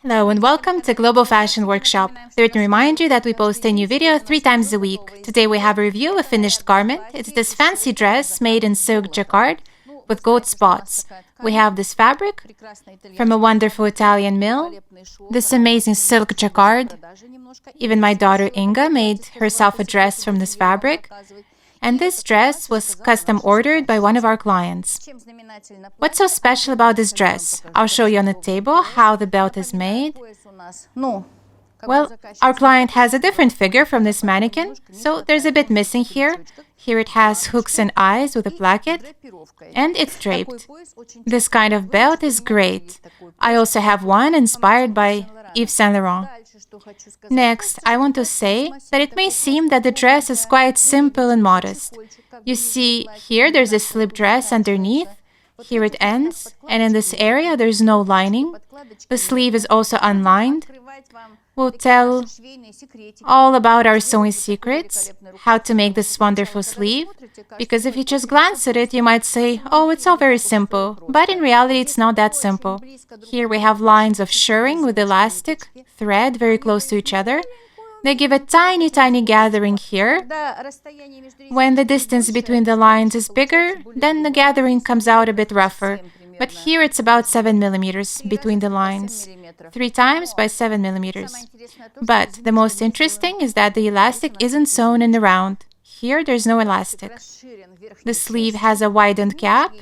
Hello and welcome to Global Fashion Workshop. Let me remind you that we post a new video 3 times a week. Today we have a review of a finished garment. It's this fancy dress made in silk jacquard with gold spots. We have this fabric from a wonderful Italian mill, this amazing silk jacquard. Even my daughter Inga made herself a dress from this fabric. And this dress was custom ordered by one of our clients. What's so special about this dress? I'll show you on the table how the belt is made. Well, our client has a different figure from this mannequin, so there's a bit missing here. Here it has hooks and eyes with a placket, and it's draped. This kind of belt is great. I also have one inspired by Yves Saint Laurent. Next, I want to say that it may seem that the dress is quite simple and modest. You see, here there's a slip dress underneath. Here it ends, and in this area there's no lining. The sleeve is also unlined. We'll tell all about our sewing secrets, how to make this wonderful sleeve, because if you just glance at it, you might say, oh, it's all very simple, but in reality it's not that simple. Here we have lines of shirring with elastic thread very close to each other. They give a tiny, tiny gathering here. When the distance between the lines is bigger, then the gathering comes out a bit rougher. But here it's about 7 millimeters between the lines, 3 times by 7 millimeters. But the most interesting is that the elastic isn't sewn in the round. Here there's no elastic. The sleeve has a widened cap.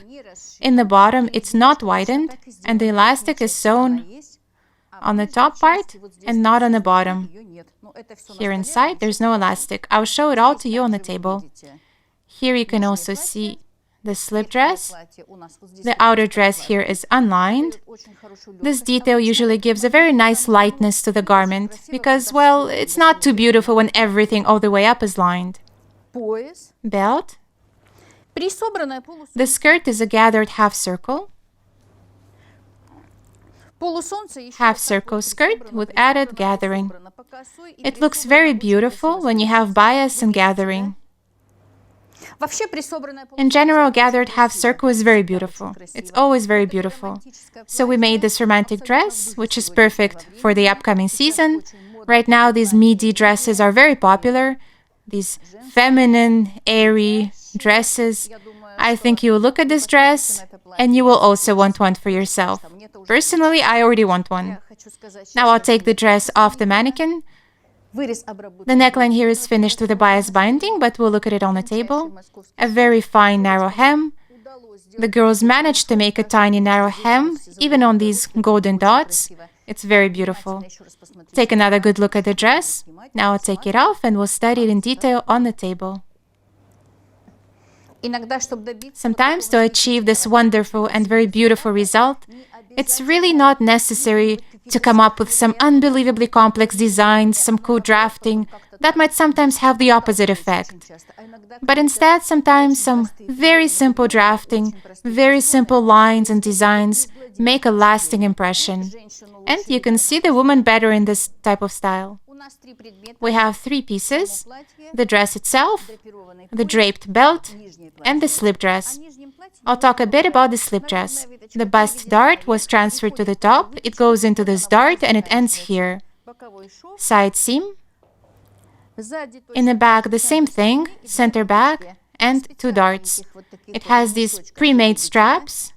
In the bottom it's not widened, and the elastic is sewn on the top part and not on the bottom. Here inside there's no elastic. I'll show it all to you on the table. Here you can also see the slip dress. The outer dress here is unlined. This detail usually gives a very nice lightness to the garment because, well, it's not too beautiful when everything all the way up is lined. Belt. The skirt is a gathered half circle. Half circle skirt with added gathering. It looks very beautiful when you have bias and gathering. In general, gathered half circle is very beautiful. It's always very beautiful. So we made this romantic dress, which is perfect for the upcoming season. Right now, these midi dresses are very popular. These feminine, airy dresses. I think you will look at this dress and you will also want one for yourself. Personally, I already want one. Now I'll take the dress off the mannequin. The neckline here is finished with a bias binding, but we'll look at it on the table. A very fine narrow hem. The girls managed to make a tiny narrow hem, even on these golden dots. It's very beautiful. Take another good look at the dress. Now I'll take it off and we'll study it in detail on the table. Sometimes to achieve this wonderful and very beautiful result, it's really not necessary to come up with some unbelievably complex designs, some cool drafting. That might sometimes have the opposite effect. But instead, sometimes some very simple drafting, very simple lines and designs make a lasting impression. And you can see the woman better in this type of style. We have 3 pieces: the dress itself, the draped belt, and the slip dress. I'll talk a bit about the slip dress. The bust dart was transferred to the top. It goes into this dart and it ends here. Side seam. In the back, the same thing, center back, and 2 darts. It has these pre-made straps.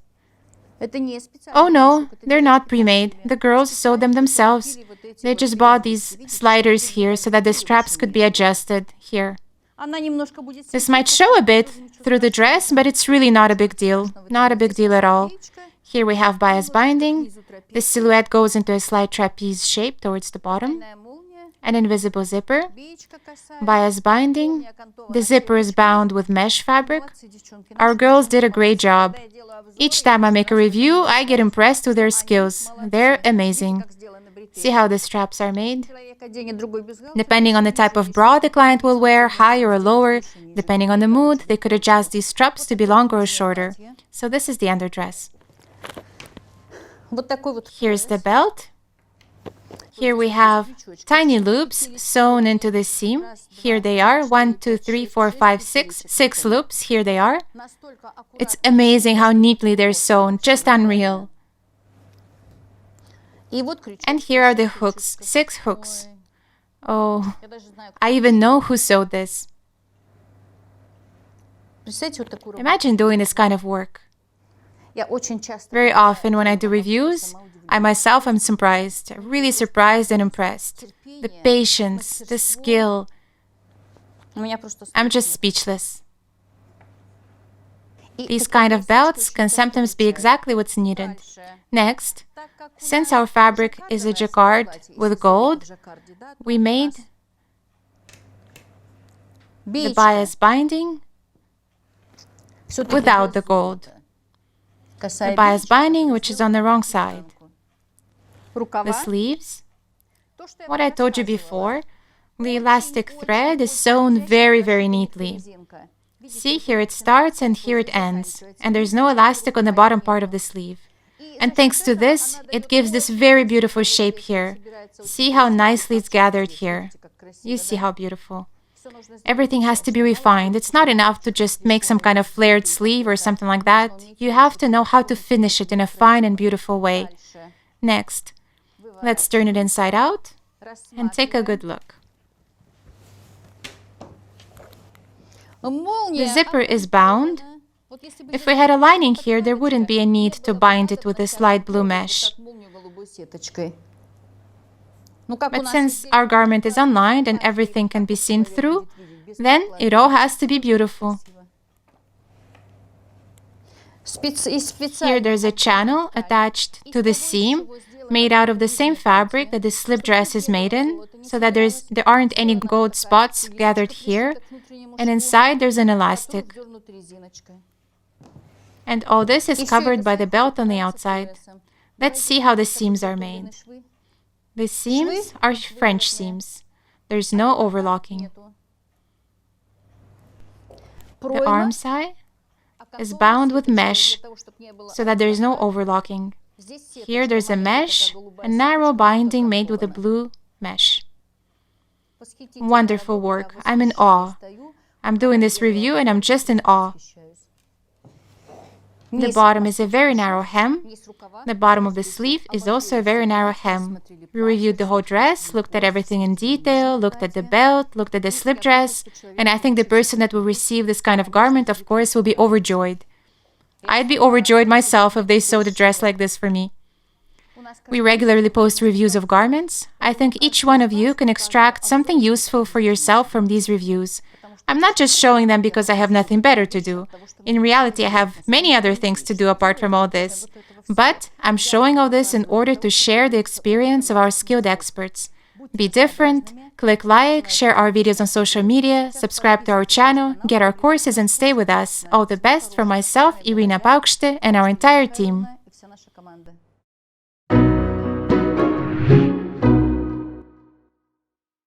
Oh no, they're not pre-made. The girls sewed them themselves. They just bought these sliders here so that the straps could be adjusted here. This might show a bit through the dress, but it's really not a big deal. Not a big deal at all. Here we have bias binding. The silhouette goes into a slight trapeze shape towards the bottom. An invisible zipper. Bias binding. The zipper is bound with mesh fabric. Our girls did a great job. Each time I make a review, I get impressed with their skills. They're amazing. See how the straps are made? Depending on the type of bra the client will wear, higher or lower, depending on the mood, they could adjust these straps to be longer or shorter. So this is the underdress. Here's the belt. Here we have tiny loops sewn into the seam. Here they are, 1, 2, 3, 4, 5, 6. 6 loops, here they are. It's amazing how neatly they're sewn, just unreal. And here are the hooks, 6 hooks. Oh, I even know who sewed this. Imagine doing this kind of work. Very often when I do reviews, I myself am surprised, really surprised and impressed. The patience, the skill. I'm just speechless. These kind of belts can sometimes be exactly what's needed. Next, since our fabric is a jacquard with gold, we made the bias binding without the gold. The bias binding, which is on the wrong side. The sleeves, what I told you before, the elastic thread is sewn very, very neatly. See, here it starts and here it ends, and there's no elastic on the bottom part of the sleeve. And thanks to this, it gives this very beautiful shape here. See how nicely it's gathered here. You see how beautiful. Everything has to be refined. It's not enough to just make some kind of flared sleeve or something like that. You have to know how to finish it in a fine and beautiful way. Next, let's turn it inside out and take a good look. The zipper is bound. If we had a lining here, there wouldn't be a need to bind it with this light blue mesh. But since our garment is unlined and everything can be seen through, then it all has to be beautiful. Here there's a channel attached to the seam made out of the same fabric that the slip dress is made in, so that there aren't any gold spots gathered here, and inside there's an elastic. And all this is covered by the belt on the outside. Let's see how the seams are made. The seams are French seams. There's no overlocking. The arm side is bound with mesh so that there's no overlocking. Here there's a mesh, a narrow binding made with a blue mesh. Wonderful work. I'm in awe. I'm doing this review and I'm just in awe. The bottom is a very narrow hem. The bottom of the sleeve is also a very narrow hem. We reviewed the whole dress, looked at everything in detail, looked at the belt, looked at the slip dress, and I think the person that will receive this kind of garment, of course, will be overjoyed. I'd be overjoyed myself if they sewed a dress like this for me. We regularly post reviews of garments. I think each one of you can extract something useful for yourself from these reviews. I'm not just showing them because I have nothing better to do. In reality, I have many other things to do apart from all this. But I'm showing all this in order to share the experience of our skilled experts. Be different, click like, share our videos on social media, subscribe to our channel, get our courses and stay with us. All the best from myself, Irina Paukšte, and our entire team.